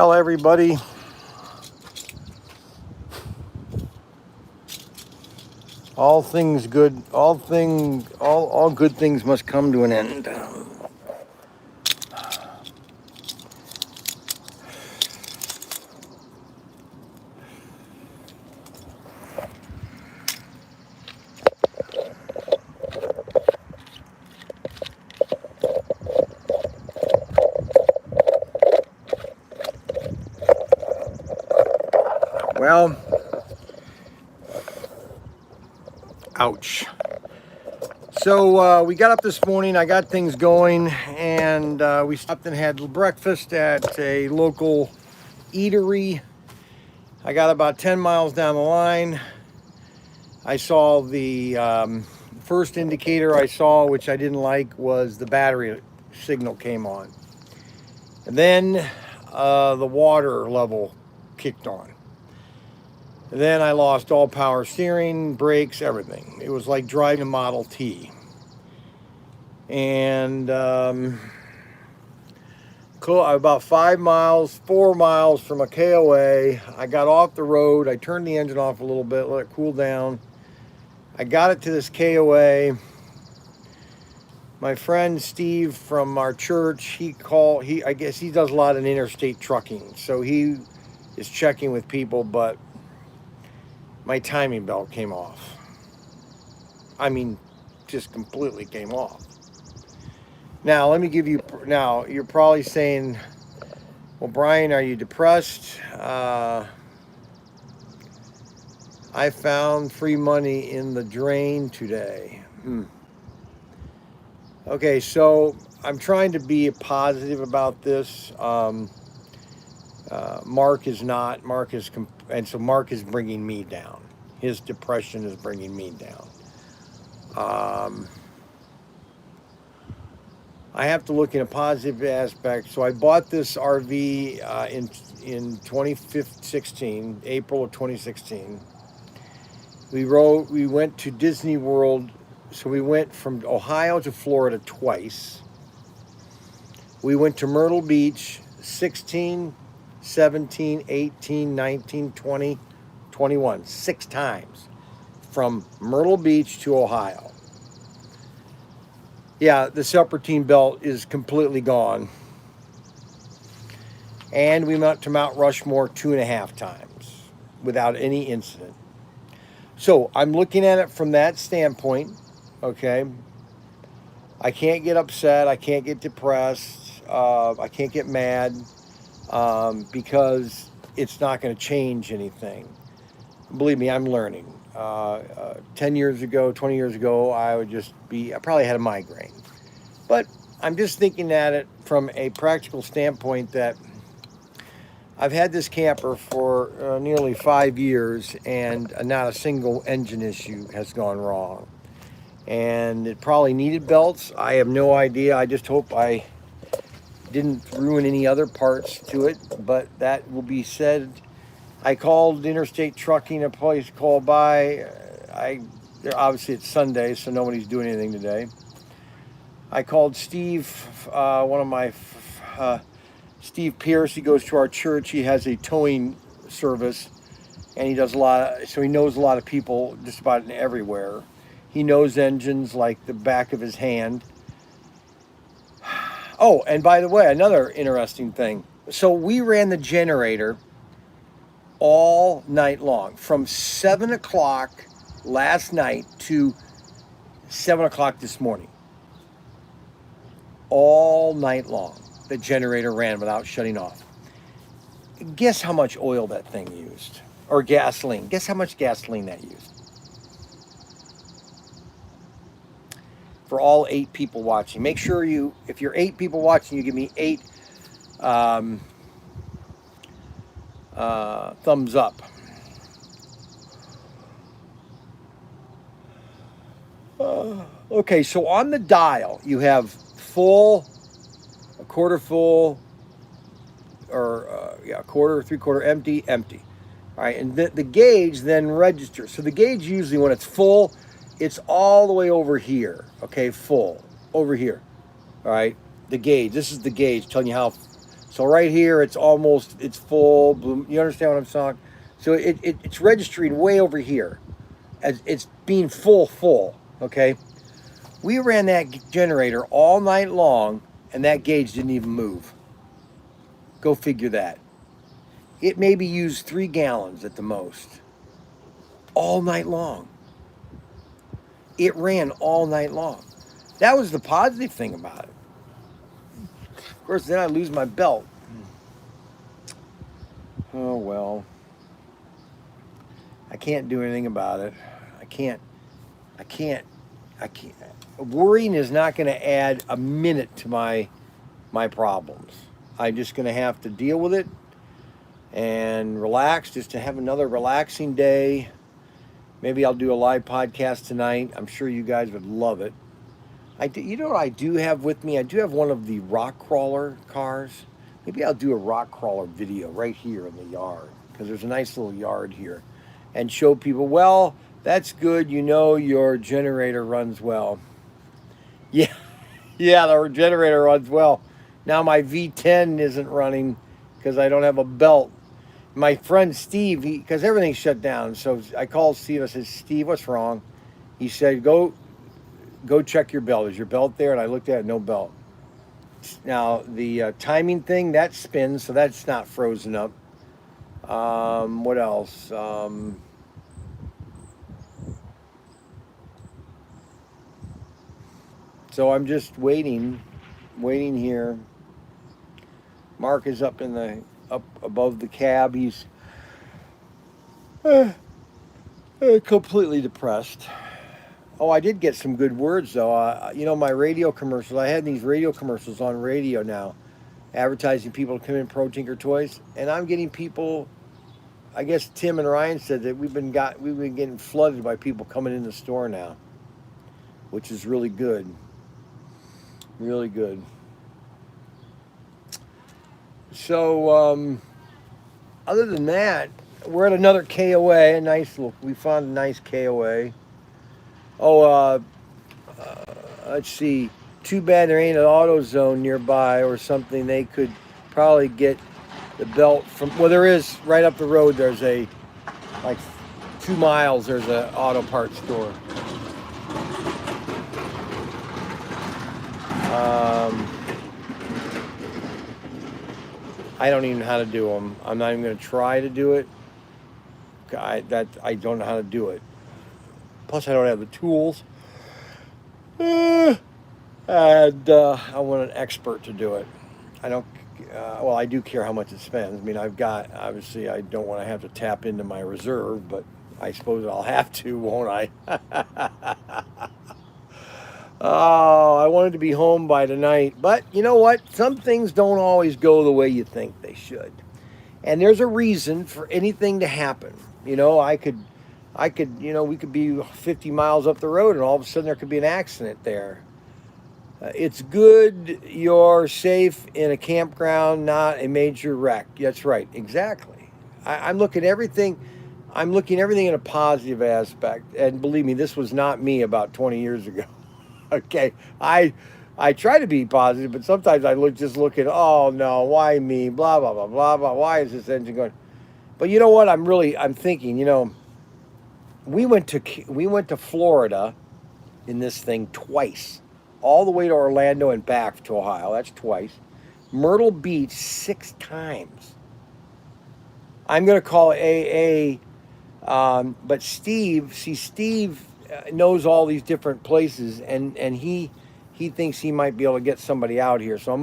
Well, everybody, all things good, all good things must come to an end. Well, ouch. So we got up this morning. I got things going, and we stopped and had breakfast at a local eatery. I got about 10 miles down the line. I saw the first indicator I saw, which I didn't like, was the battery signal came on. And then the water level kicked on. And then I lost all power steering, brakes, everything. It was like driving a Model T. And about 4 miles from a KOA, I got off the road. I turned the engine off a little bit, let it cool down. I got it to this KOA. My friend Steve from our church, I guess he does a lot of interstate trucking. So he is checking with people, but my timing belt came off. I mean, just completely came off. Now, you're probably saying, well, Brian, are you depressed? I found free money in the drain today. Okay, so I'm trying to be positive about this. Mark is not. And so Mark is bringing me down. His depression is bringing me down. I have to look in a positive aspect. So I bought this RV in 2016, April of 2016. We went to Disney World. So we went from Ohio to Florida twice. We went to Myrtle Beach 16, 17, 18, 19, 20, 21, 6 times from Myrtle Beach to Ohio. Yeah, the serpentine belt is completely gone. And we went to Mount Rushmore 2.5 times without any incident. So I'm looking at it from that standpoint, okay? I can't get upset. I can't get depressed. I can't get mad because it's not going to change anything. Believe me, I'm learning. 10 years ago, 20 years ago, I probably had a migraine. But I'm just thinking at it from a practical standpoint that I've had this camper for nearly 5 years and not a single engine issue has gone wrong. And it probably needed belts. I have no idea. I just hope I didn't ruin any other parts to it, but that will be said. I called Interstate Trucking, a place called by. Obviously it's Sunday, so nobody's doing anything today. I called Steve, Steve Pierce. He goes to our church. He has a towing service, and he does so he knows a lot of people just about everywhere. He knows engines like the back of his hand. Oh, and by the way, another interesting thing. So we ran the generator all night long, from 7 o'clock last night to 7 o'clock this morning. All night long, the generator ran without shutting off. Guess how much oil that thing used? Or gasoline. Guess how much gasoline that used? For all 8 people watching. Make sure if you're 8 people watching, you give me 8 thumbs up. Okay, so on the dial, you have full, a quarter full, or a quarter, 3/4 empty, empty. All right, and the gauge then registers. So the gauge usually, when it's full, it's all the way over here. Okay, full over here. All right, the gauge. This is the gauge telling you how So right here, it's full. You understand what I'm saying? So it's registering way over here as it's being full. Okay. We ran that generator all night long, and that gauge didn't even move. Go figure that. It maybe used 3 gallons at the most. All night long. It ran all night long. That was the positive thing about it. Of course, then I lose my belt. Oh, well. I can't do anything about it. I can't. Worrying is not going to add a minute to my problems. I'm just going to have to deal with it and relax, just to have another relaxing day. Maybe I'll do a live podcast tonight. I'm sure you guys would love it. You know what I do have with me? I do have one of the rock crawler cars. Maybe I'll do a rock crawler video right here in the yard, because there's a nice little yard here, and show people, well, that's good. You know, your generator runs well. Yeah, yeah, the generator runs well. Now my V10 isn't running because I don't have a belt. My friend Steve, because everything's shut down, so I called Steve. I said, Steve, what's wrong? He said, go check your belt. Is your belt there? And I looked at it, no belt. Now, the timing thing, that spins, so that's not frozen up. What else? So I'm just waiting here. Mark is up above the cab. He's completely depressed. Oh, I did get some good words, though. You know, my radio commercials, I had these radio commercials on radio now, advertising people to come in Pro Tinker Toys, and I'm getting people. I guess Tim and Ryan said that we've been getting flooded by people coming in the store now, which is really good. Really good. So, other than that, we're at another KOA. We found a nice KOA. Oh, let's see. Too bad there ain't an AutoZone nearby or something. They could probably get the belt from. Well, there is right up the road. There's like 2 miles. There's an auto parts store. I don't even know how to do them. I'm not even going to try to do it. I don't know how to do it. Plus, I don't have the tools. And I want an expert to do it. I don't. Well, I do care how much it spends. I mean, obviously, I don't want to have to tap into my reserve, but I suppose I'll have to, won't I? Oh, I wanted to be home by tonight. But you know what? Some things don't always go the way you think they should. And there's a reason for anything to happen. You know, we could be 50 miles up the road and all of a sudden there could be an accident there. It's good you're safe in a campground, not a major wreck. That's right. Exactly. I'm looking everything in a positive aspect. And believe me, this was not me about 20 years ago. Okay, I try to be positive, but sometimes I look at, oh no, why me? Blah blah blah blah blah. Why is this engine going? But you know what? I'm thinking. You know, we went to Florida in this thing twice, all the way to Orlando and back to Ohio. That's twice. Myrtle Beach 6 times. I'm gonna call AA, but Steve knows all these different places, and he thinks he might be able to get somebody out here. So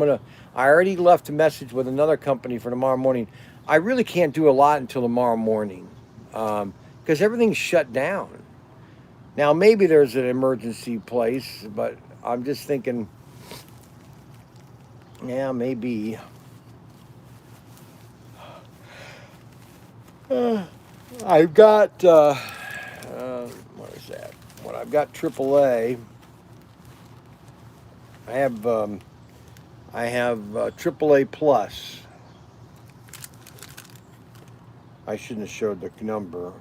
I already left a message with another company for tomorrow morning. I really can't do a lot until tomorrow morning because everything's shut down. Now maybe there's an emergency place, but I'm just thinking, yeah, maybe. I've got what is that? When I've got AAA, I have AAA Plus. I shouldn't have showed the number,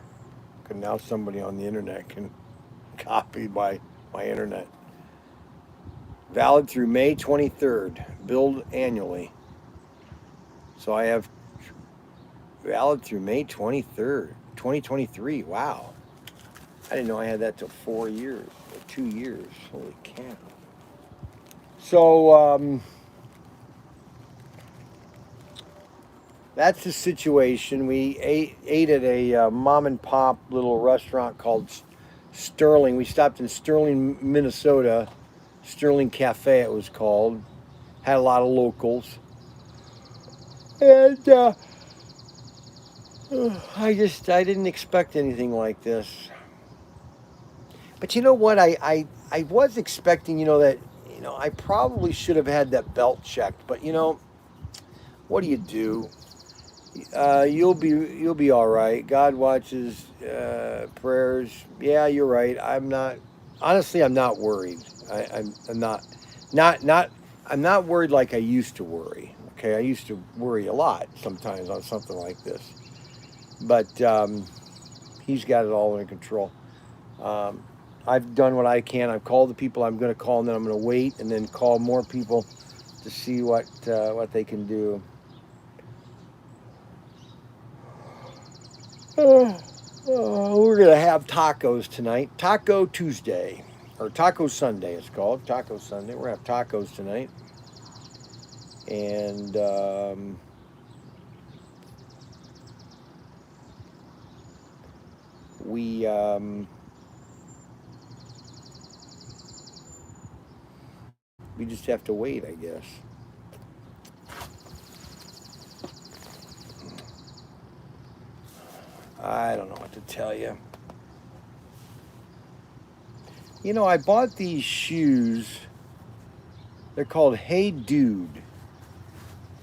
because now somebody on the internet can copy my internet. Valid through May 23rd. Billed annually. So I have valid through May 23rd, 2023. Wow. I didn't know I had that till 4 years or 2 years. Holy cow. So that's the situation. We ate at a mom and pop little restaurant called Sterling. We stopped in Sterling, Minnesota. Sterling Cafe, it was called. Had a lot of locals. And I didn't expect anything like this. But you know what? I was expecting, that, I probably should have had that belt checked. But what do you do? You'll be all right. God watches prayers. Yeah, you're right. I'm not. Honestly, I'm not worried. I'm not. I'm not worried like I used to worry. Okay, I used to worry a lot sometimes on something like this. But he's got it all under control. Um, I've done what I can. I've called the people I'm going to call, and then I'm going to wait, and then call more people to see what they can do. We're going to have tacos tonight. Taco Tuesday. Or Taco Sunday, it's called. Taco Sunday. We're going to have tacos tonight. And we just have to wait, I guess. I don't know what to tell you. I bought these shoes. They're called Hey Dude.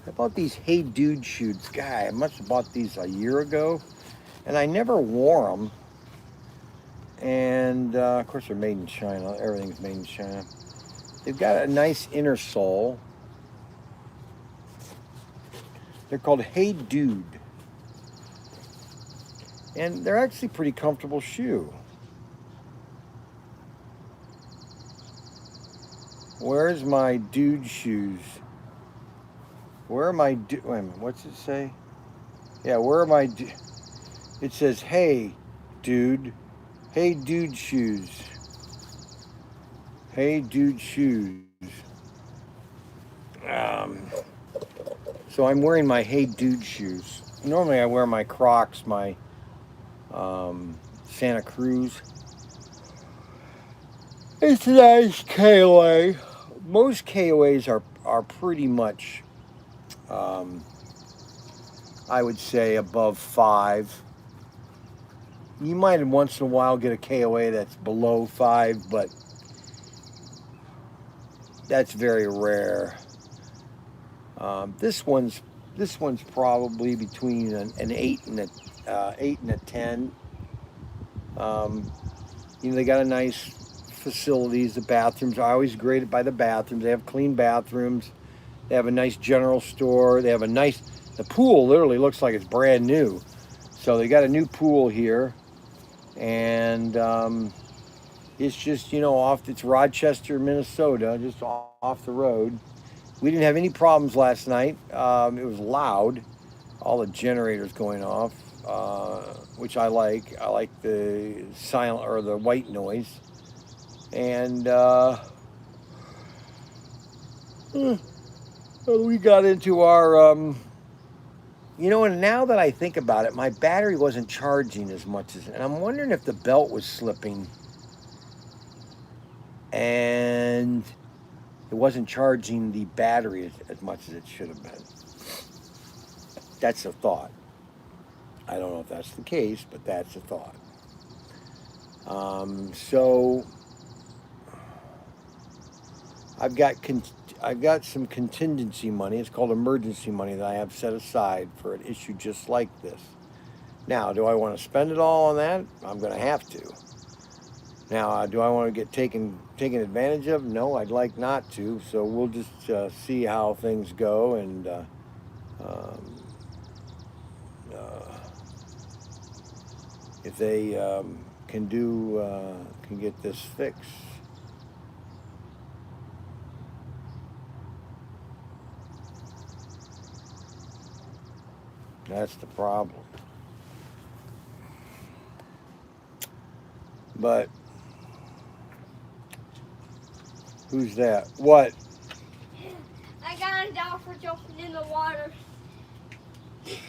I bought these Hey Dude shoes. Guy, I must have bought these a year ago, and I never wore them. And of course, they're made in China. Everything's made in China. They've got a nice inner sole. They're called Hey Dude. And they're actually pretty comfortable shoe. Where's my dude shoes? Where are my wait a minute, what's it say? Yeah, where are my it says hey dude. Hey dude shoes. Hey dude shoes. So I'm wearing my Hey Dude shoes. Normally I wear my Crocs, my Santa Cruz. It's a nice KOA. Most KOAs are pretty much, I would say, above 5. You might once in a while get a KOA that's below 5, but that's very rare. This one's probably between an 8 and a 10. They got a nice facilities. The bathrooms are always graded by the bathrooms. They have clean bathrooms. They have a nice general store. They have the pool literally looks like it's brand new. So they got a new pool here, and it's just it's Rochester, Minnesota, just off the road. We didn't have any problems last night. It was loud, all the generators going off, which I like. I like the silent or the white noise. And we got into our, and now that I think about it, my battery wasn't charging as much and I'm wondering if the belt was slipping and it wasn't charging the battery as much as it should have been. That's a thought. I don't know if that's the case, but that's a thought. So I've got some contingency money. It's called emergency money that I have set aside for an issue just like this. Now, do I want to spend it all on that? I'm going to have to. Now, do I want to get taken advantage of? No, I'd like not to. So we'll just see how things go, and if they can get this fixed. That's the problem. But who's that? What? I got a doll for jumping in the water.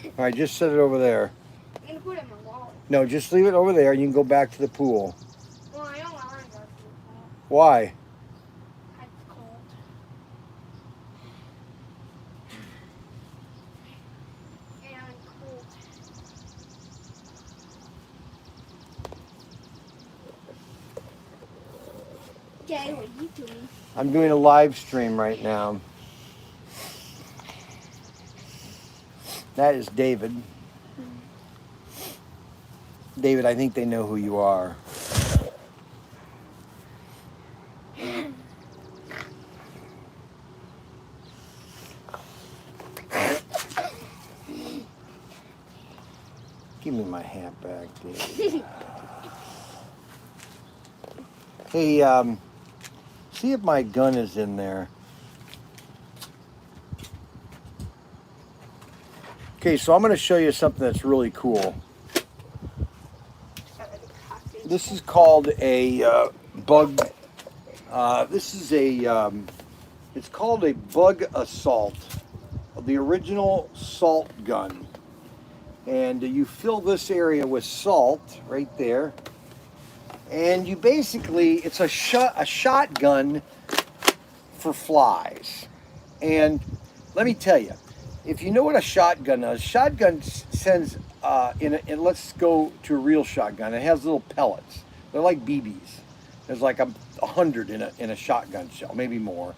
All right, just set it over there. I'm gonna put it in my wallet. No, just leave it over there. You can go back to the pool. Well, I don't want to go to the pool. Why? It's cold. And it's cold. Jay, what are you doing? I'm doing a live stream right now. That is David. David, I think they know who you are. Give me my hat back, David. Hey, see if my gun is in there. Okay, so I'm going to show you something that's really cool. This is called a bug. It's called a bug assault. The original salt gun. And you fill this area with salt right there. And you basically, it's a shotgun for flies. And let me tell you, if you know what a shotgun does, shotgun sends, let's go to a real shotgun. It has little pellets. They're like BBs. There's like 100 in a shotgun shell, maybe more.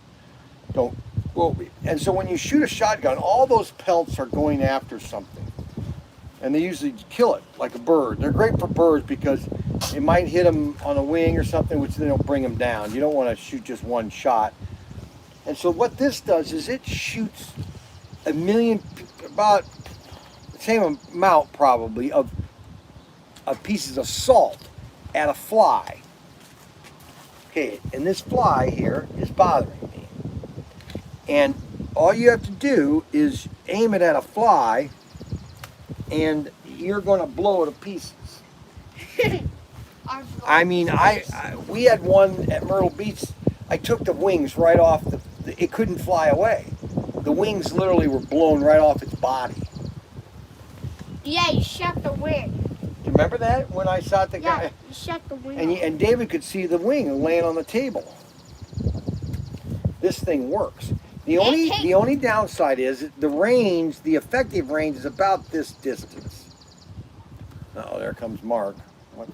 And so when you shoot a shotgun, all those pellets are going after something. And they usually kill it like a bird. They're great for birds because it might hit them on a wing or something, which then will bring them down. You don't want to shoot just one shot. And so what this does is it shoots about the same amount probably of pieces of salt at a fly. Okay, and this fly here is bothering me. And all you have to do is aim it at a fly and you're going to blow it to pieces. I mean, we had one at Myrtle Beach. I took the wings right off it couldn't fly away. The wings literally were blown right off its body. Yeah, you shot the wing. Do you remember that when I shot the guy? Yeah, you shot the wing. And David could see the wing laying on the table. This thing works. The only downside is the range, the effective range is about this distance. Oh, there comes Mark. What's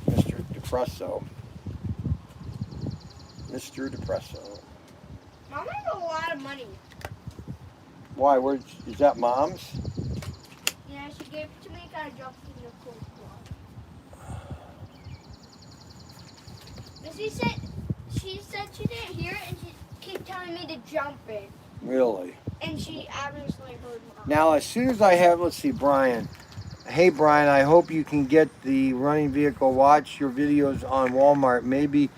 Mr. Depresso? Mr. Depresso. Mom has a lot of money. Why? Is that Mom's? Yeah, she gave it to me. Got a job in the cold water. But she said she didn't hear it, and she kept telling me to jump in. Really? And she obviously heard Mom. Now, as soon as I have, let's see, Brian. Hey, Brian, I hope you can get the running vehicle. Watch your videos on Walmart. Maybe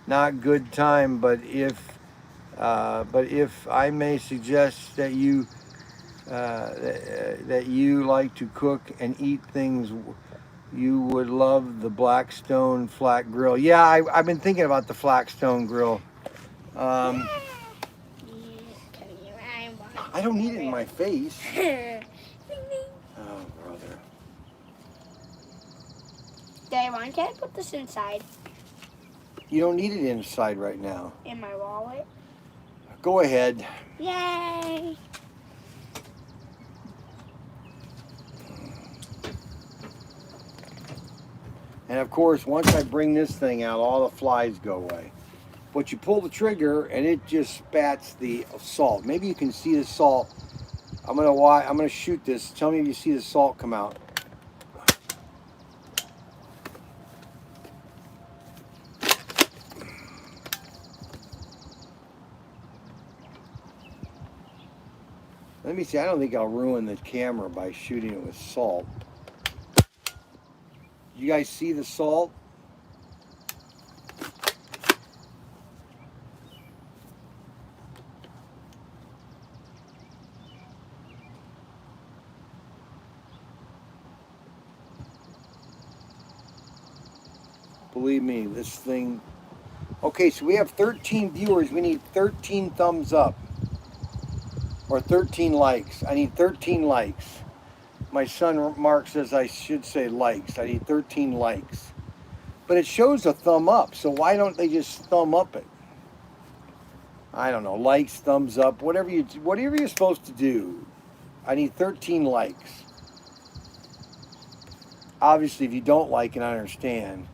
not good time, but if I may suggest that you like to cook and eat things, you would love the Blackstone flat grill. Yeah, I've been thinking about the Blackstone grill. I don't need it in my face. Oh, brother. Dave, why can't I put this inside? You don't need it inside right now. In my wallet? Go ahead. Yay! And of course, once I bring this thing out, all the flies go away. But you pull the trigger and it just spats the salt. Maybe you can see the salt. I'm gonna shoot this. Tell me if you see the salt come out. Let me see. I don't think I'll ruin the camera by shooting it with salt. You guys see the salt? Believe me, this thing. Okay, so we have 13 viewers. We need 13 thumbs up. Or 13 likes. I need 13 likes. My son Mark says I should say likes. I need 13 likes. But it shows a thumb up, so why don't they just thumb up it? I don't know, likes, thumbs up, whatever you're supposed to do. I need 13 likes. Obviously, if you don't like it, I understand.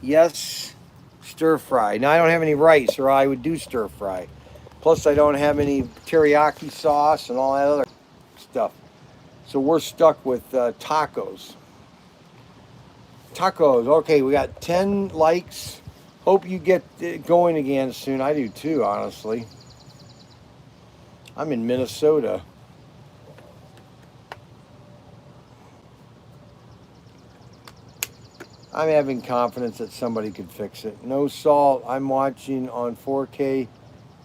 Yes, stir fry. Now I don't have any rice, or I would do stir fry. Plus, I don't have any teriyaki sauce and all that other stuff. So we're stuck with tacos. Tacos. Okay, we got 10 likes. Hope you get it going again soon. I do too, honestly. I'm in Minnesota. I'm having confidence that somebody could fix it. No salt. I'm watching on 4K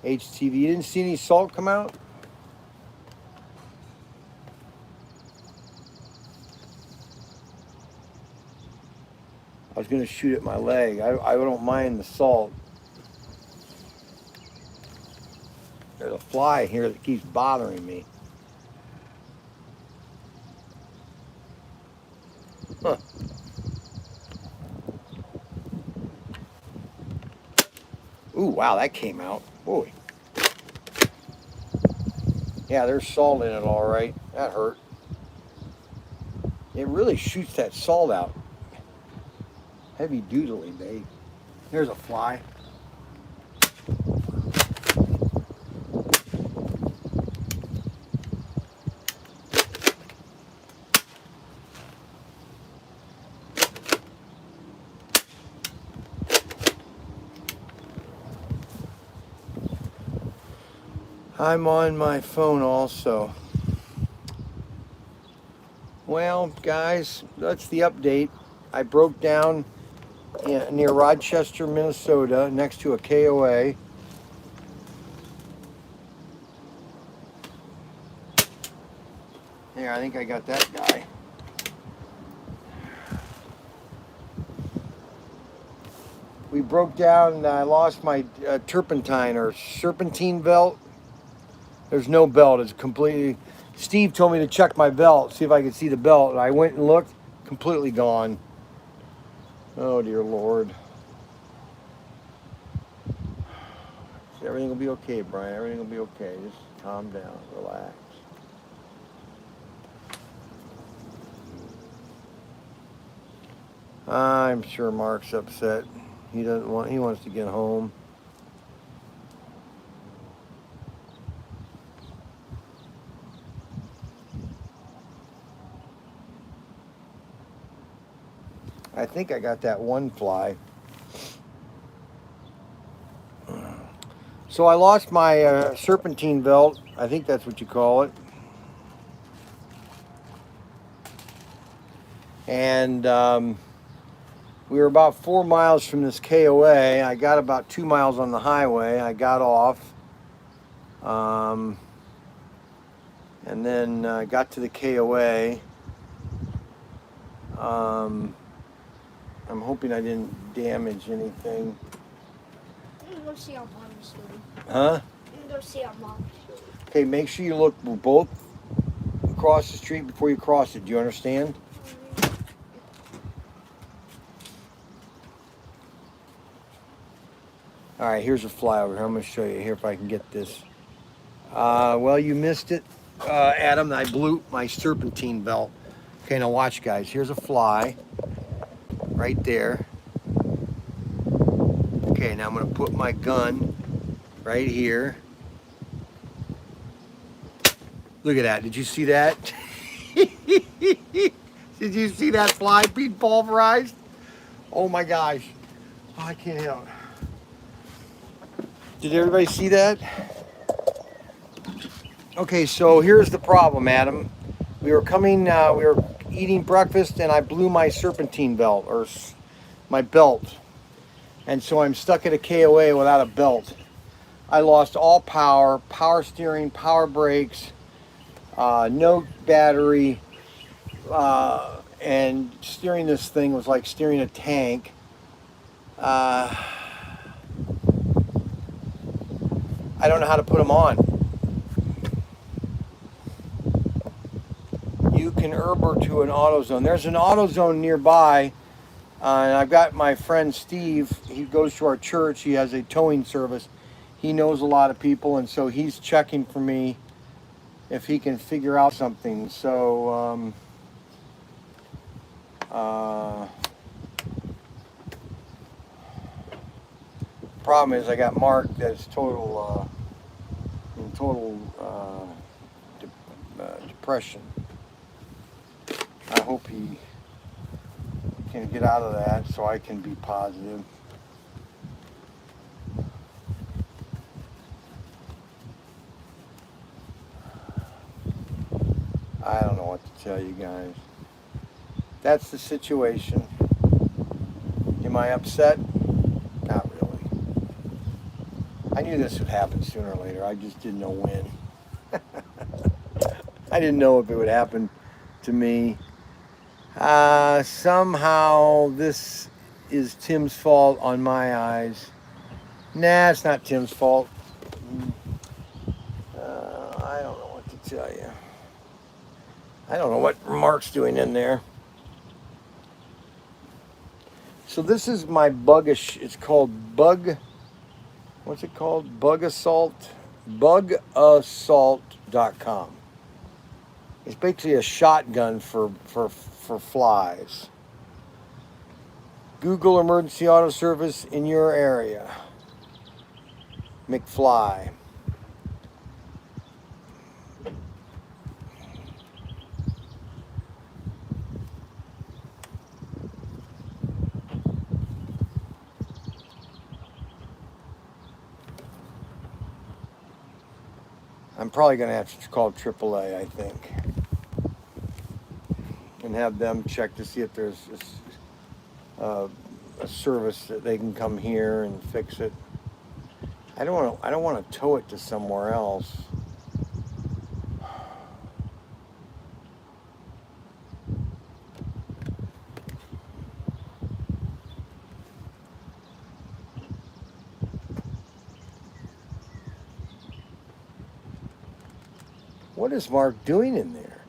HTV. You didn't see any salt come out? I was going to shoot at my leg. I don't mind the salt. There's a fly here that keeps bothering me. Huh. Ooh, wow, that came out. Boy. Yeah, there's salt in it, all right. That hurt. It really shoots that salt out. Heavy doodly, babe. There's a fly. I'm on my phone also. Well, guys, that's the update. I broke down near Rochester, Minnesota, next to a KOA. There, I think I got that guy. We broke down and I lost my turpentine or serpentine belt. There's no belt. It's completely... Steve told me to check my belt, see if I could see the belt. And I went and looked, completely gone. Oh, dear Lord. Everything will be okay, Brian. Everything will be okay. Just calm down, relax. I'm sure Mark's upset. He wants to get home. I think I got that one fly. So I lost my serpentine belt. I think that's what you call it. And we were about 4 miles from this KOA. I got about 2 miles on the highway. I got off. And then got to the KOA. I'm hoping I didn't damage anything. I'm gonna go see our mom's room. Huh? I'm gonna go see our mom's room. Okay, make sure you look both across the street before you cross it. Do you understand? All right, here's a flyover here. I'm going to show you here if I can get this. Well, you missed it, Adam. I blew my serpentine belt. Okay, now watch, guys. Here's a fly right there. Okay, now I'm going to put my gun right here. Look at that. Did you see that? Did you see that fly being pulverized? Oh, my gosh. Oh, I can't help it. Did everybody see that? Okay, so here's the problem, Adam. We were eating breakfast and I blew my serpentine belt, or my belt. And so I'm stuck at a KOA without a belt. I lost all power, power steering, power brakes, no battery, and steering this thing was like steering a tank. I don't know how to put them on. You can Uber to an AutoZone. There's an AutoZone nearby. And I've got my friend Steve. He goes to our church. He has a towing service. He knows a lot of people, and so he's checking for me if he can figure out something. So, problem is I got Mark that's in total depression. I hope he can get out of that so I can be positive. I don't know what to tell you guys. That's the situation. Am I upset? Not really. I knew this would happen sooner or later. I just didn't know when. I didn't know if it would happen to me. Somehow this is Tim's fault on my eyes. Nah, it's not Tim's fault. I don't know what to tell you. I don't know what Mark's doing in there. So this is my it's called what's it called? Bug Assault? Bugassault.com. It's basically a shotgun for flies. Google emergency auto service in your area. McFly. I'm probably going to have to call AAA, I think, and have them check to see if there's a service that they can come here and fix it. I don't want to tow it to somewhere else. What is Mark doing in there?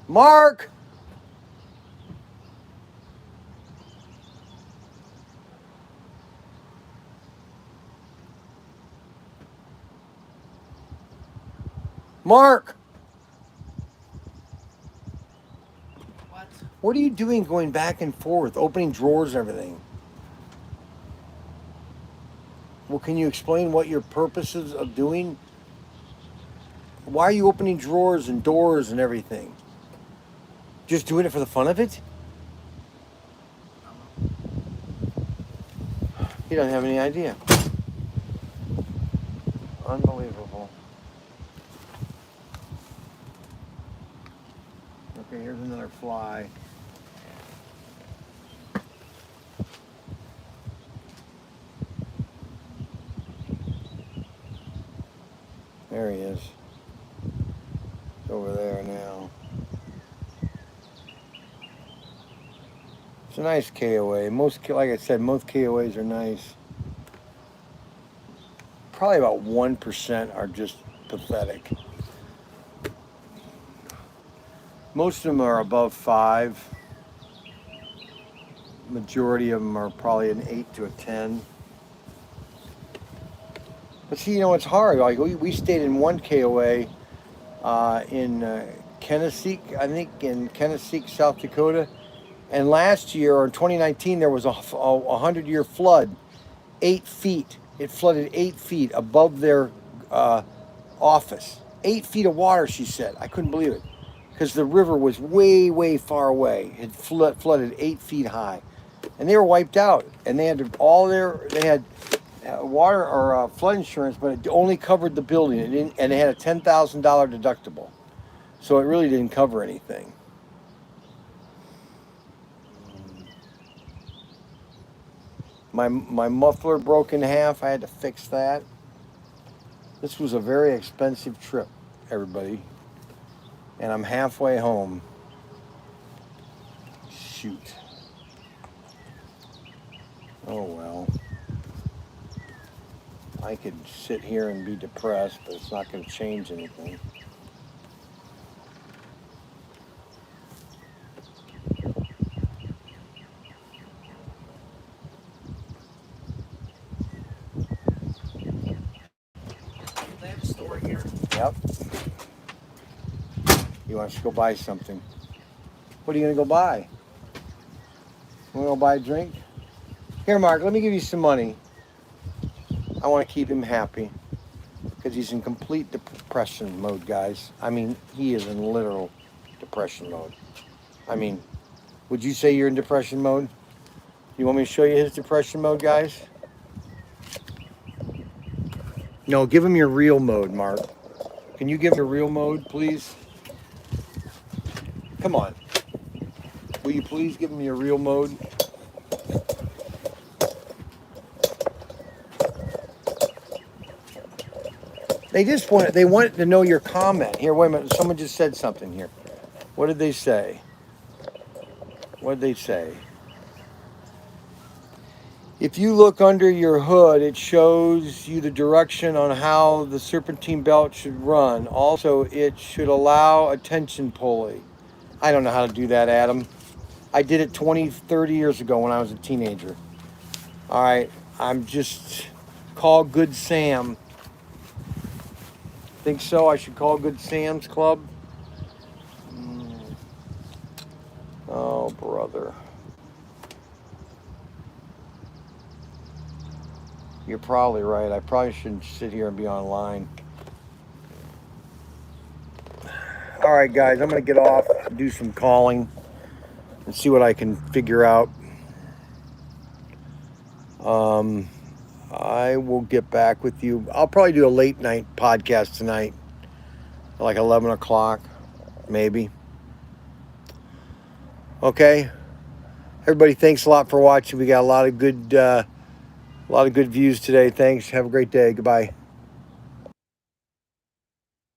Mark! Mark! What? What are you doing going back and forth, opening drawers and everything? Well, can you explain what your purposes of doing? Why are you opening drawers and doors and everything? Just doing it for the fun of it? He doesn't have any idea. Unbelievable. Okay, here's another fly. There he is. He's over there now. It's a nice KOA. Like I said, most KOAs are nice. Probably about 1% are just pathetic. Most of them are above 5. Majority of them are probably an 8 to a 10. But see, it's hard. Like we stayed in one KOA in Kennesaik, I think, in Kennesaik, South Dakota. And last year, or in 2019, there was a 100-year flood, 8 feet. It flooded 8 feet above their office. 8 feet of water, she said. I couldn't believe it, because the river was way, way far away. It flooded 8 feet high, and they were wiped out. And they had they had water or flood insurance, but it only covered the building, and they had a $10,000 deductible, so it really didn't cover anything. My muffler broke in half. I had to fix that. This was a very expensive trip, everybody. And I'm halfway home. Shoot. Oh well. I could sit here and be depressed, but it's not going to change anything. They have a store here. Yep. You want us to go buy something? What are you going to go buy? You want to go buy a drink? Here, Mark, let me give you some money. I want to keep him happy because he's in complete depression mode, guys. I mean, he is in literal depression mode. I mean, would you say you're in depression mode? You want me to show you his depression mode, guys? No, give him your real mode, Mark. Can you give him your real mode, please? Come on. Will you please give him your real mode? They wanted to know your comment. Here, wait a minute. Someone just said something here. What did they say? What did they say? If you look under your hood, it shows you the direction on how the serpentine belt should run. Also, it should allow a tension pulley. I don't know how to do that, Adam. I did it 20, 30 years ago when I was a teenager. All right, I'm just call Good Sam. Think so? I should call Good Sam's Club? Oh, brother. You're probably right. I probably shouldn't sit here and be online. All right, guys, I'm going to get off, do some calling, and see what I can figure out. I will get back with you. I'll probably do a late night podcast tonight, like 11 o'clock, maybe. Okay. Everybody, thanks a lot for watching. We got a lot of good views today. Thanks. Have a great day. Goodbye.